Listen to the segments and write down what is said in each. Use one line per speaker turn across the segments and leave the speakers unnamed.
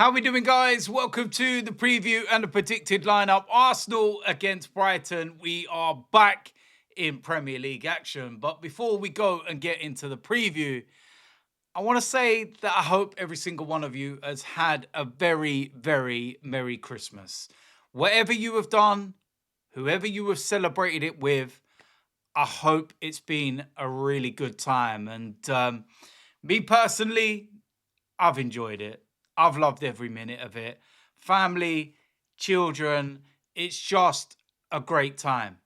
How we doing, guys? Welcome to the preview and the predicted lineup. Arsenal against Brighton. We are back in Premier League action. But before we go and get into the preview, I want to say that I hope every single one of you has had a very, very Merry Christmas. Whatever you have done, whoever you have celebrated it with, I hope it's been a really good time. And me personally, I've enjoyed it. I've loved every minute of it. Family, children, it's just a great time.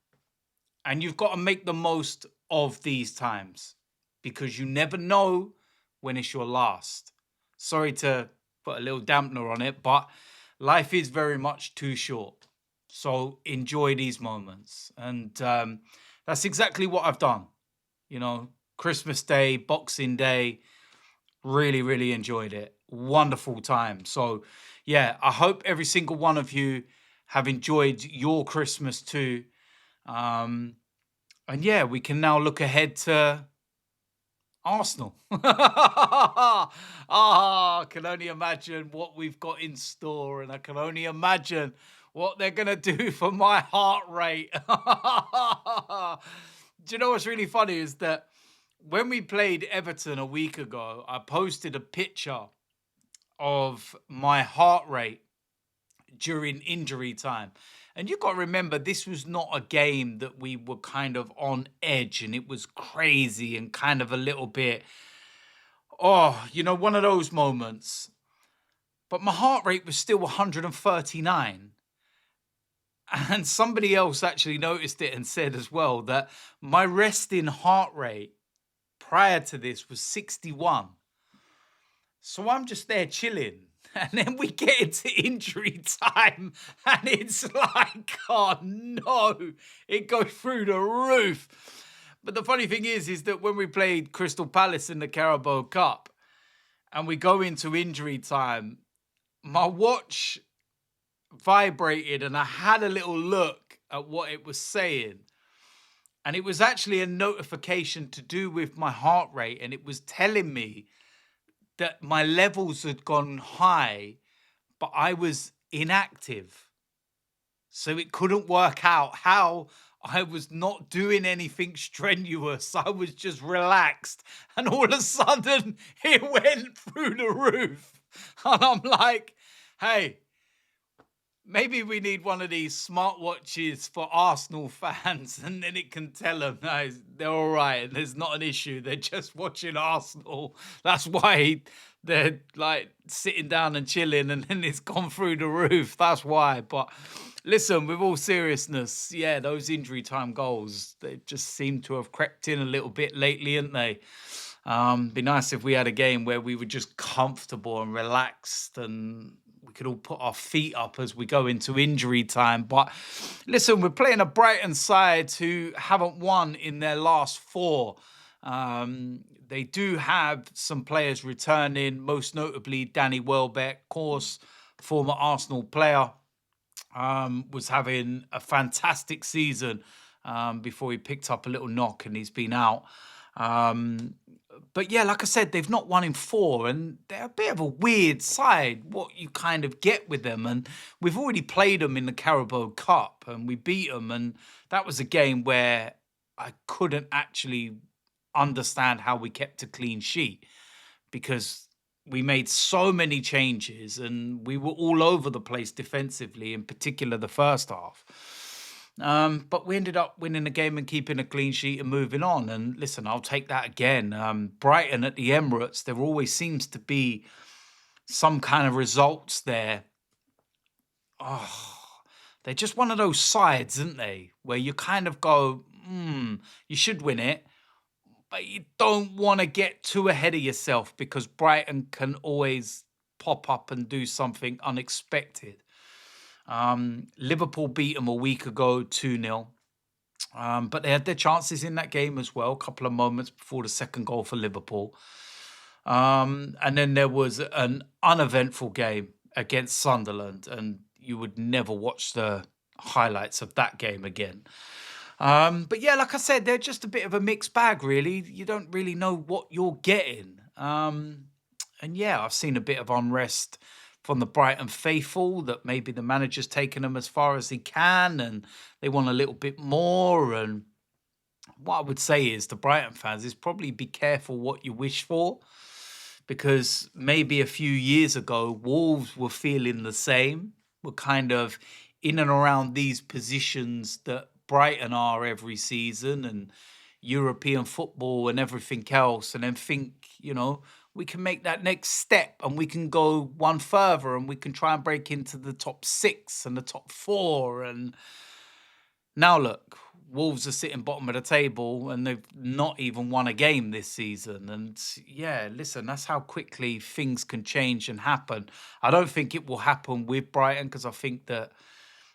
And you've got to make the most of these times because you never know when it's your last. Sorry to put a little dampener on it, but life is very much too short. So enjoy these moments. And that's exactly what I've done. You know, Christmas Day, Boxing Day, really, really enjoyed it. Wonderful time. So, yeah, I hope every single one of you have enjoyed your Christmas too. And yeah, we can now look ahead to Arsenal. I can only imagine what we've got in store, and I can only imagine what they're going to do for my heart rate. Do you know what's really funny is that when we played Everton a week ago, I posted a picture of my heart rate during injury time. And you've got to remember, this was not a game that we were kind of on edge and it was crazy and kind of a little bit, one of those moments. But my heart rate was still 139. And somebody else actually noticed it and said as well that my resting heart rate prior to this was 61. So I'm just there chilling. And then we get into injury time and it's like, oh no, it goes through the roof. But the funny thing is that when we played Crystal Palace in the Carabao Cup and we go into injury time, my watch vibrated and I had a little look at what it was saying. And it was actually a notification to do with my heart rate. And it was telling me that my levels had gone high, but I was inactive. So it couldn't work out how I was not doing anything strenuous. I was just relaxed. And all of a sudden, it went through the roof. And I'm like, hey, maybe we need one of these smartwatches for Arsenal fans, and then it can tell them no, they're all right. There's not an issue. They're just watching Arsenal. That's why they're like sitting down and chilling, and then it's gone through the roof. That's why. But listen, with all seriousness, yeah, those injury time goals, they just seem to have crept in a little bit lately, haven't they? Be nice if we had a game where we were just comfortable and relaxed and we could all put our feet up as we go into injury time. But listen, we're playing a Brighton side who haven't won in their last four. They do have some players returning, most notably Danny Welbeck, of course, former Arsenal player, was having a fantastic season before he picked up a little knock and he's been out. But yeah, like I said, they've not won in four and they're a bit of a weird side, what you kind of get with them. And we've already played them in the Carabao Cup and we beat them. And that was a game where I couldn't actually understand how we kept a clean sheet because we made so many changes and we were all over the place defensively, in particular the first half. But we ended up winning the game and keeping a clean sheet and moving on. And listen, I'll take that again. Brighton at the Emirates, there always seems to be some kind of results there. Oh, they're just one of those sides, aren't they? Where you kind of go, you should win it, but you don't want to get too ahead of yourself because Brighton can always pop up and do something unexpected. Liverpool beat them a week ago, 2-0. But they had their chances in that game as well, a couple of moments before the second goal for Liverpool. And then there was an uneventful game against Sunderland, and you would never watch the highlights of that game again. But yeah, like I said, they're just a bit of a mixed bag, really. You don't really know what you're getting. And yeah, I've seen a bit of unrest from the Brighton faithful that maybe the manager's taken them as far as he can and they want a little bit more. And what I would say is to Brighton fans is probably be careful what you wish for, because maybe a few years ago, Wolves were feeling the same. Were kind of in and around these positions that Brighton are every season and European football and everything else, and then think, we can make that next step and we can go one further and we can try and break into the top 6 and the top 4. And now look, Wolves are sitting bottom of the table and they've not even won a game this season. And yeah, listen, that's how quickly things can change and happen. I don't think it will happen with Brighton because I think that,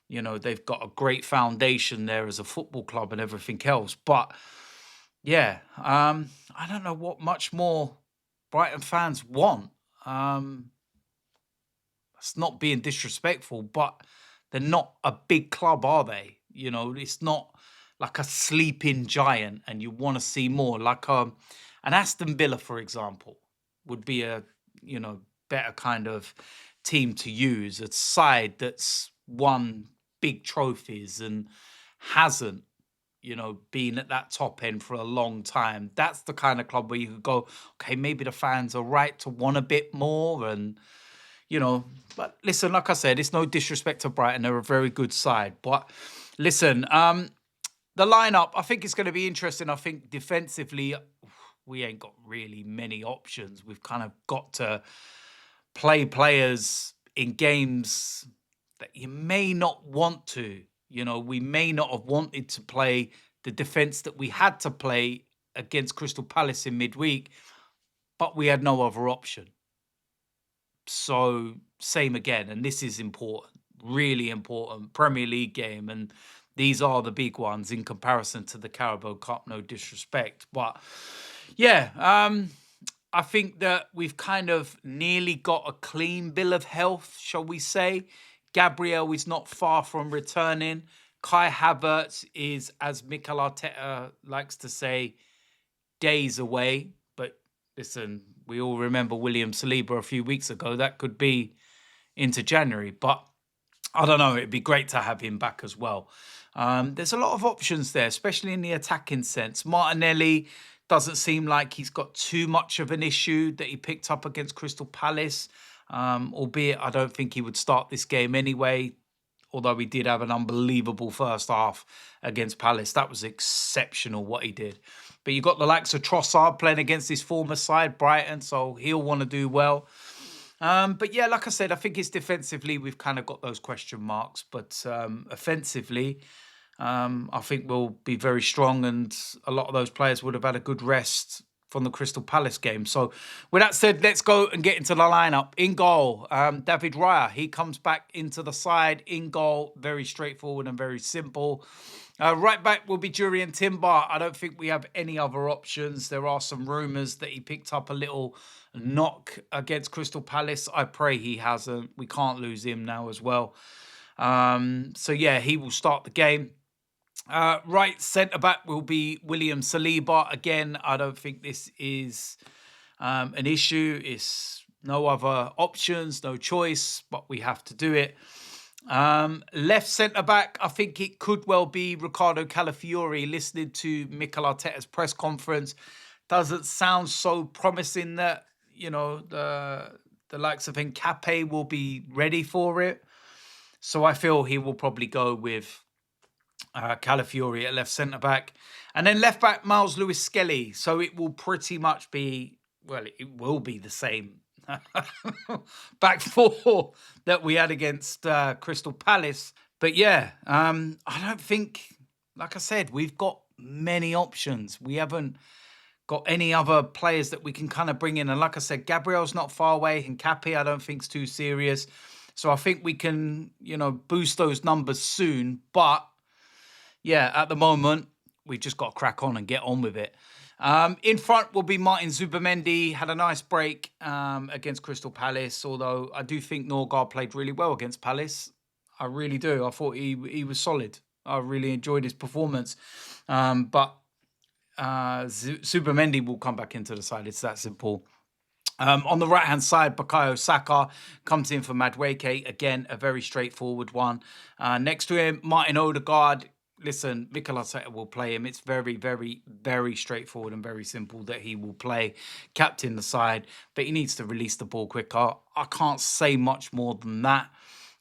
they've got a great foundation there as a football club and everything else. But yeah, I don't know what much more Brighton fans want. It's not being disrespectful, but they're not a big club, are they? It's not like a sleeping giant and you want to see more. Like an Aston Villa, for example, would be a, better kind of team to use. A side that's won big trophies and hasn't, been at that top end for a long time. That's the kind of club where you could go, okay, maybe the fans are right to want a bit more. And, but listen, like I said, it's no disrespect to Brighton. They're a very good side. But listen, the lineup, I think it's going to be interesting. I think defensively, we ain't got really many options. We've kind of got to play players in games that you may not want to. We may not have wanted to play the defence that we had to play against Crystal Palace in midweek, but we had no other option. So same again, and this is important, really important Premier League game, and these are the big ones in comparison to the Carabao Cup, no disrespect. But yeah, I think that we've kind of nearly got a clean bill of health, shall we say. Gabriel is not far from returning. Kai Havertz is, as Mikel Arteta likes to say, days away. But listen, we all remember William Saliba a few weeks ago. That could be into January. But I don't know. It'd be great to have him back as well. There's a lot of options there, especially in the attacking sense. Martinelli doesn't seem like he's got too much of an issue that he picked up against Crystal Palace. Albeit I don't think he would start this game anyway, although he did have an unbelievable first half against Palace. That was exceptional what he did. But you got the likes of Trossard playing against his former side, Brighton, so he'll want to do well. But yeah, like I said, I think it's defensively we've kind of got those question marks. But offensively, I think we'll be very strong and a lot of those players would have had a good rest from the Crystal Palace game. So with that said, let's go and get into the lineup. In goal, David Raya, he comes back into the side. In goal, very straightforward and very simple. Right back will be Jurrien Timber. I don't think we have any other options. There are some rumours that he picked up a little knock against Crystal Palace. I pray he hasn't. We can't lose him now as well. So yeah, he will start the game. Right centre-back will be William Saliba. Again, I don't think this is an issue. It's no other options, no choice, but we have to do it. Left centre-back, I think it could well be Ricardo Calafiori. Listening to Mikel Arteta's press conference, doesn't sound so promising that, the likes of Nkape will be ready for it. So I feel he will probably go with Calafiori at left centre-back. And then left-back, Miles Lewis-Skelly. So it will pretty much be, well, it will be the same back four that we had against Crystal Palace. But yeah, I don't think, like I said, we've got many options. We haven't got any other players that we can kind of bring in. And like I said, Gabriel's not far away. Nkape, I don't think is too serious. So I think we can, boost those numbers soon. But yeah, at the moment, we've just got to crack on and get on with it. In front will be Martin Zubimendi. Had a nice break against Crystal Palace, although I do think Norgard played really well against Palace. I really do. I thought he was solid. I really enjoyed his performance. But Zubimendi will come back into the side. It's that simple. On the right-hand side, Bukayo Saka comes in for Madueke. Again, a very straightforward one. Next to him, Martin Odegaard. Listen, Mikel Arteta will play him. It's very, very, very straightforward and very simple that he will play, captain the side, but he needs to release the ball quicker. I can't say much more than that.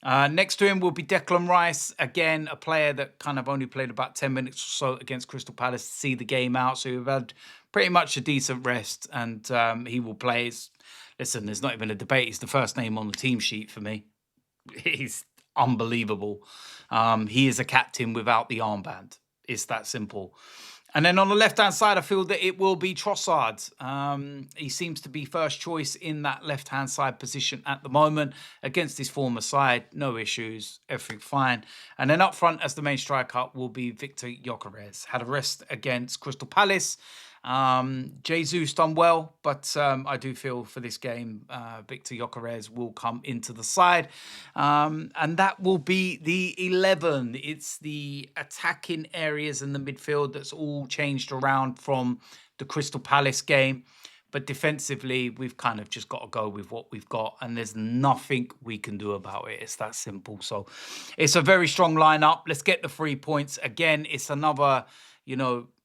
Next to him will be Declan Rice. Again, a player that kind of only played about 10 minutes or so against Crystal Palace to see the game out. So we've had pretty much a decent rest, and he will play. Listen, there's not even a debate. He's the first name on the team sheet for me. He's unbelievable. He is a captain without the armband. It's that simple. And then on the left-hand side, I feel that it will be Trossard. He seems to be first choice in that left-hand side position at the moment against his former side. No issues, everything fine. And then up front as the main striker will be Victor Gyökeres. Had a rest against Crystal Palace. Jesus done well, but I do feel for this game, Victor Gyökeres will come into the side. And that will be the 11. It's the attacking areas in the midfield that's all changed around from the Crystal Palace game. But defensively, we've kind of just got to go with what we've got, and there's nothing we can do about it. It's that simple. So it's a very strong lineup. Let's get the 3 points. Again, it's another,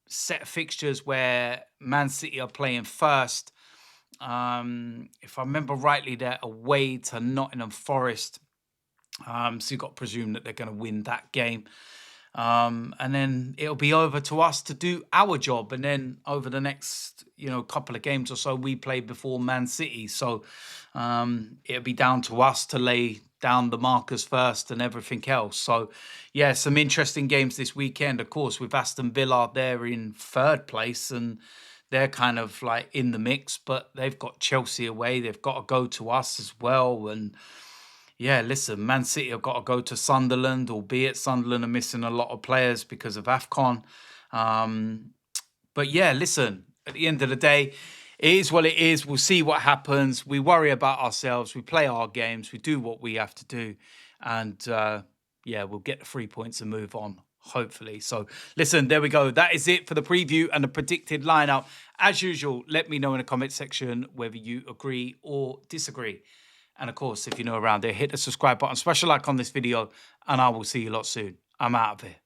set of fixtures where Man City are playing first. If I remember rightly, they're away to Nottingham Forest. So you've got to presume that they're going to win that game. And then it'll be over to us to do our job. And then over the next, couple of games or so, we play before Man City. So it'll be down to us to lay down the markers first and everything else. So, yeah, some interesting games this weekend. Of course, with Aston Villa, they're in third place and they're kind of like in the mix. But they've got Chelsea away. They've got to go to us as well. And yeah, listen, Man City have got to go to Sunderland, albeit Sunderland are missing a lot of players because of AFCON. But yeah, listen, at the end of the day, it is what it is. We'll see what happens. We worry about ourselves. We play our games. We do what we have to do. And we'll get the 3 points and move on, hopefully. So listen, there we go. That is it for the preview and the predicted lineup. As usual, let me know in the comment section whether you agree or disagree. And of course, if you're new around there, hit the subscribe button, special like on this video, and I will see you lot soon. I'm out of here.